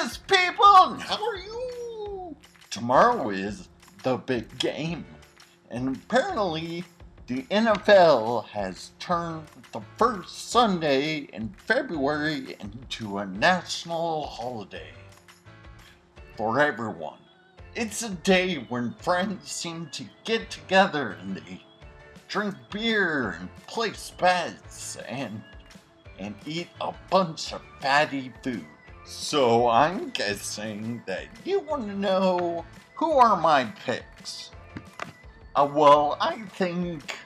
Greetings, people! How are you? Tomorrow is the big game, and apparently the NFL has turned the first Sunday in February into a national holiday for everyone. It's a day when friends seem to get together and they drink beer and place bets and eat a bunch of fatty food. So I'm guessing that you want to know who are my picks. Well, I think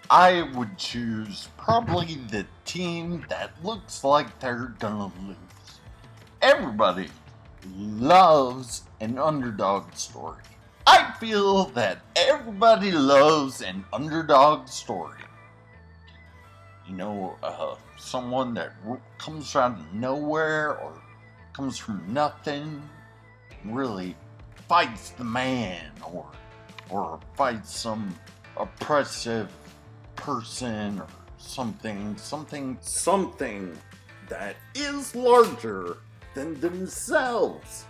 I would choose probably the team that looks like they're gonna lose. Everybody loves an underdog story. I feel that everybody loves an underdog story. You know, someone that comes out of nowhere or comes from nothing, really fights the man or fights some oppressive person or something that is larger than themselves.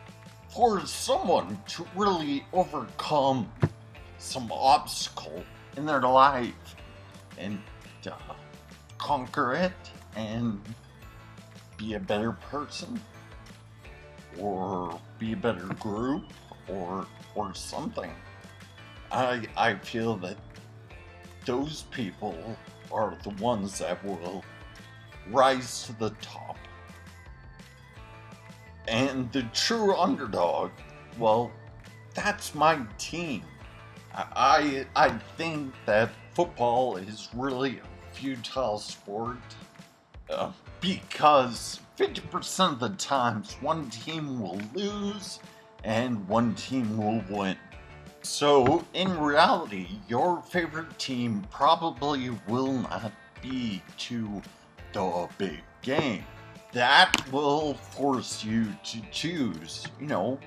For someone to really overcome some obstacle in their life and conquer it and be a better person or be a better group or something. I feel that those people are the ones that will rise to the top. And the true underdog, well, that's my team. I think that football is really a futile sport because 50% of the times one team will lose and one team will win. So in reality, your favorite team probably will not be to the big game. That will force you to choose,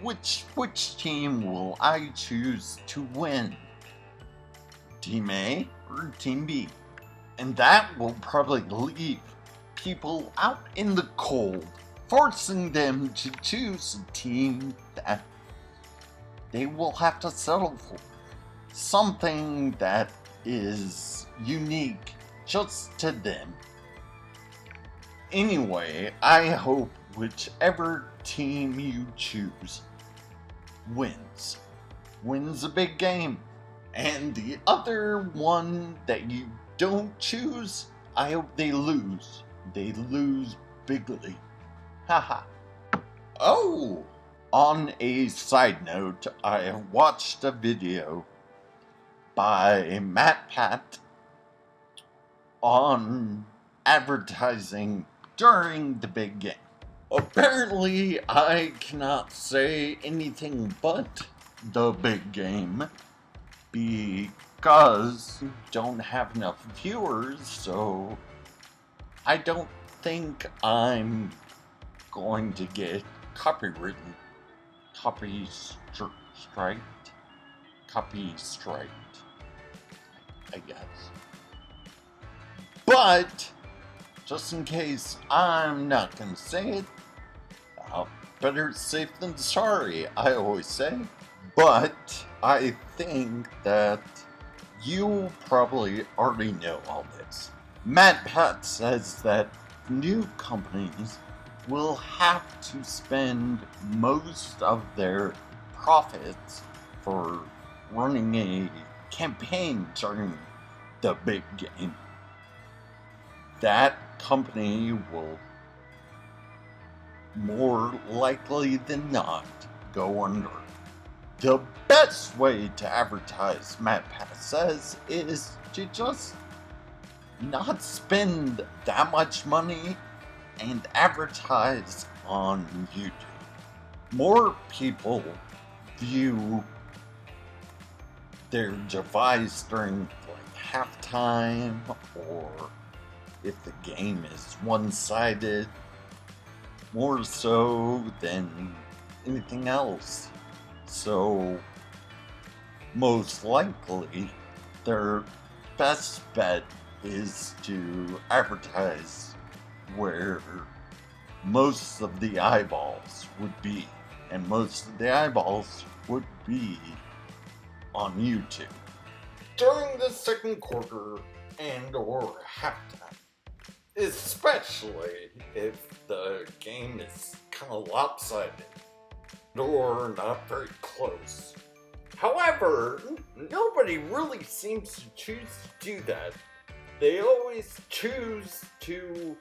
which team will I choose to win? Team A or Team B? And that will probably leave people out in the cold, forcing them to choose a team that they will have to settle for. Something that is unique just to them. Anyway, I hope whichever team you choose wins a big game. And the other one that you don't choose, I hope they lose. They lose bigly. Haha. Oh! On a side note, I watched a video by Matt Pat on advertising during the big game. Apparently, I cannot say anything but the big game because we don't have enough viewers, so I don't think I'm going to get copyrighted. Copy striked, I guess. But just in case I'm not gonna say it, better safe than sorry, I always say. But I think that you probably already know all this. Matt Pat says that new companies will have to spend most of their profits for running a campaign during the big game. That company will more likely than not go under. The best way to advertise, Matt Pat says, is to just not spend that much money and advertise on YouTube. More people view their device during halftime, or if the game is one-sided, more so than anything else. So most likely their best bet is to advertise where most of the eyeballs would be. And most of the eyeballs would be on YouTube. During the second quarter and or halftime, especially if the game is kind of lopsided or not very close. However, nobody really seems to choose to do that. They always choose to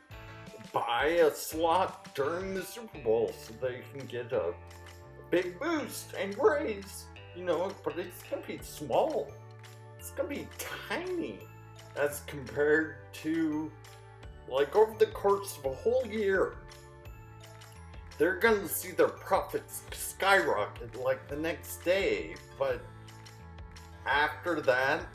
buy a slot during the Super Bowl so they can get a big boost and raise, but it's gonna be small. It's gonna be tiny as compared to, like, over the course of a whole year. They're gonna see their profits skyrocket like the next day, but after that,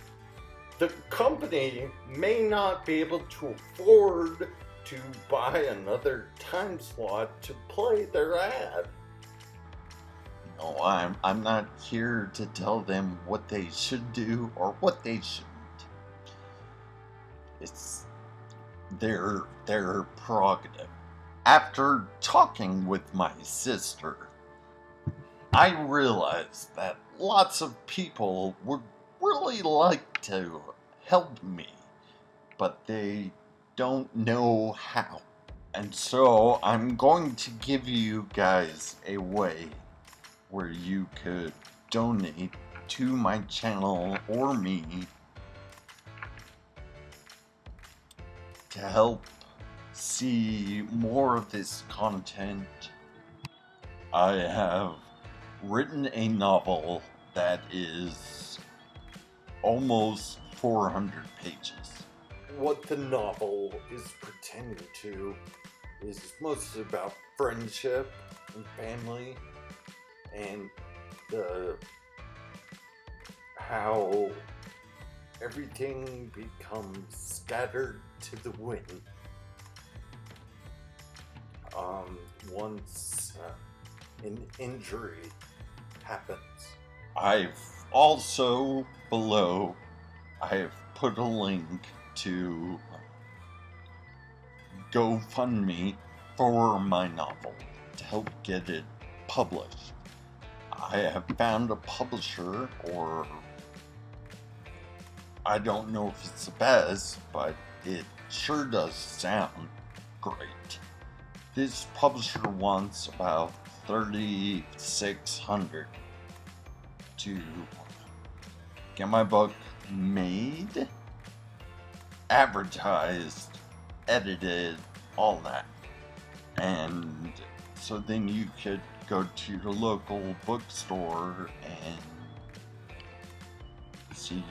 the company may not be able to afford to buy another time slot to play their ad. No, I'm not here to tell them what they should do or what they shouldn't. It's their prerogative. After talking with my sister, I realized that lots of people would really like to help me, but they don't know how. And so I'm going to give you guys a way where you could donate to my channel or me to help see more of this content. I have written a novel that is almost 400 pages. What the novel is pretending to is mostly about friendship and family and how everything becomes scattered to the wind once an injury happens. I've also, below, I've put a link to GoFundMe for my novel to help get it published. I have found a publisher, or I don't know if it's the best, but it sure does sound great. This publisher wants about $3,600 to get my book made, advertised, edited, all that. And so then you could go to your local bookstore and see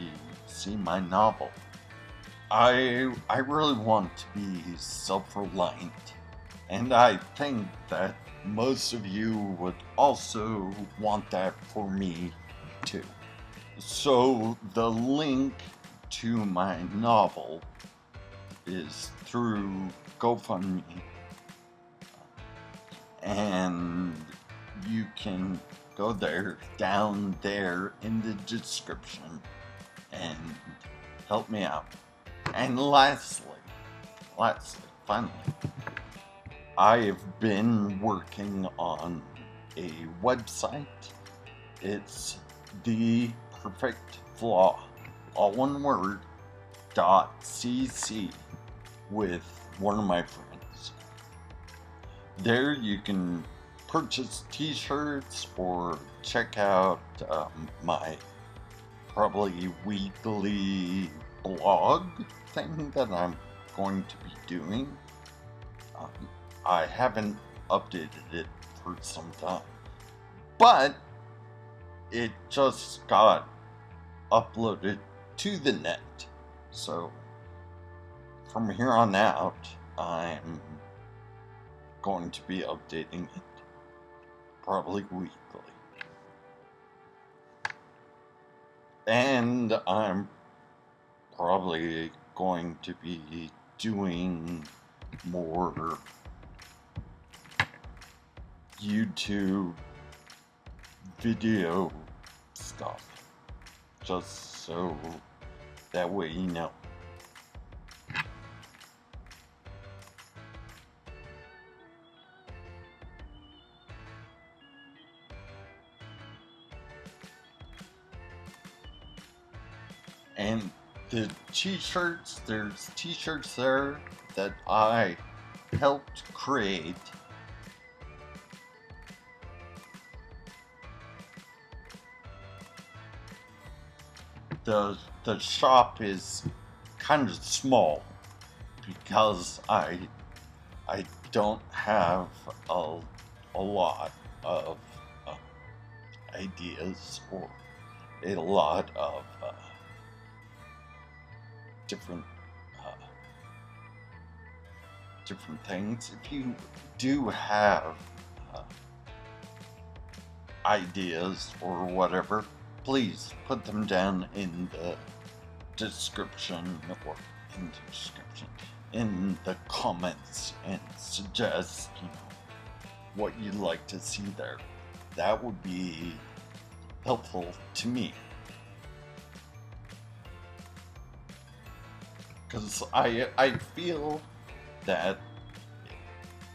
my novel. I really want to be self-reliant, and I think that most of you would also want that for me too. So the link to my novel is through GoFundMe, and you can go there, down there in the description, and help me out. And lastly, finally, I have been working on a website. It's The Perfect Flaw, all one word, .cc, with one of my friends. There you can purchase t-shirts or check out my probably weekly blog thing that I'm going to be doing. I haven't updated it for some time, but it just got uploaded to the net. So from here on out, I'm going to be updating it probably weekly. And I'm probably going to be doing more YouTube video stuff, just so that way you know. And the t-shirts, there's t-shirts there that I helped create. The shop is kind of small because I don't have a lot of ideas or a lot of different uh, different things. If you do have uh, ideas or whatever, please put them down in the description or in the description in the comments and suggest what you'd like to see there. That would be helpful to me, because I feel that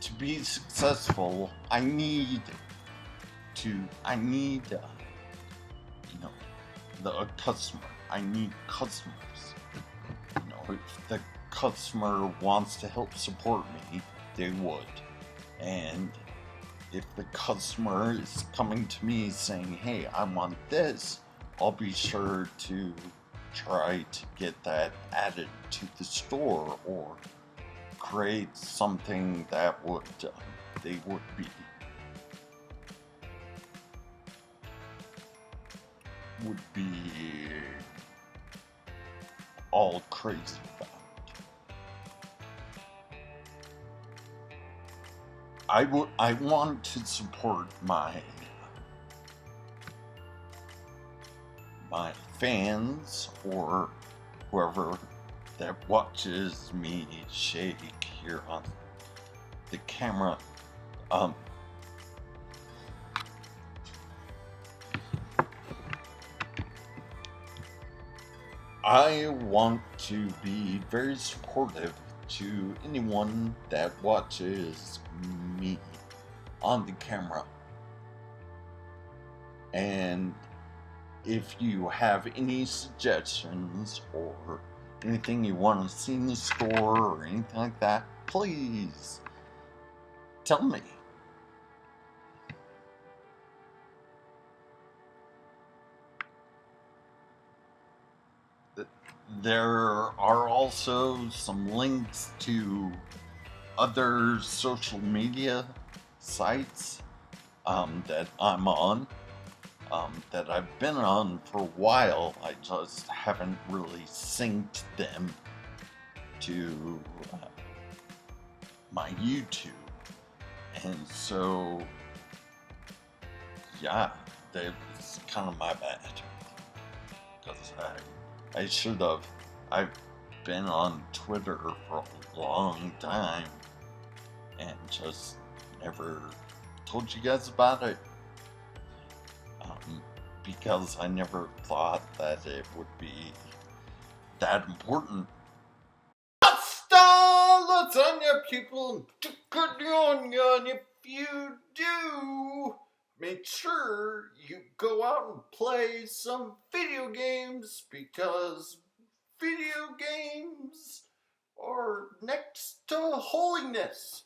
to be successful I need the customer. I need customers. If the customer wants to help support me, they would. And if the customer is coming to me saying, hey, I want this, I'll be sure to try to get that added to the store or create something that they would be all crazy about. I want to support my fans or whoever that watches me shake here on the camera. I want to be very supportive to anyone that watches me on the camera. And if you have any suggestions or anything you want to see in the store or anything like that, please tell me. There are also some links to other social media sites that I'm on, that I've been on for a while. I just haven't really synced them to my YouTube. And so, yeah, it's kind of my bad. Because I should have. I've been on Twitter for a long time and just never told you guys about it. Because I never thought that it would be that important. Pasta lasagna, people, good onion. If you do, make sure you go out and play some video games, because video games are next to holiness.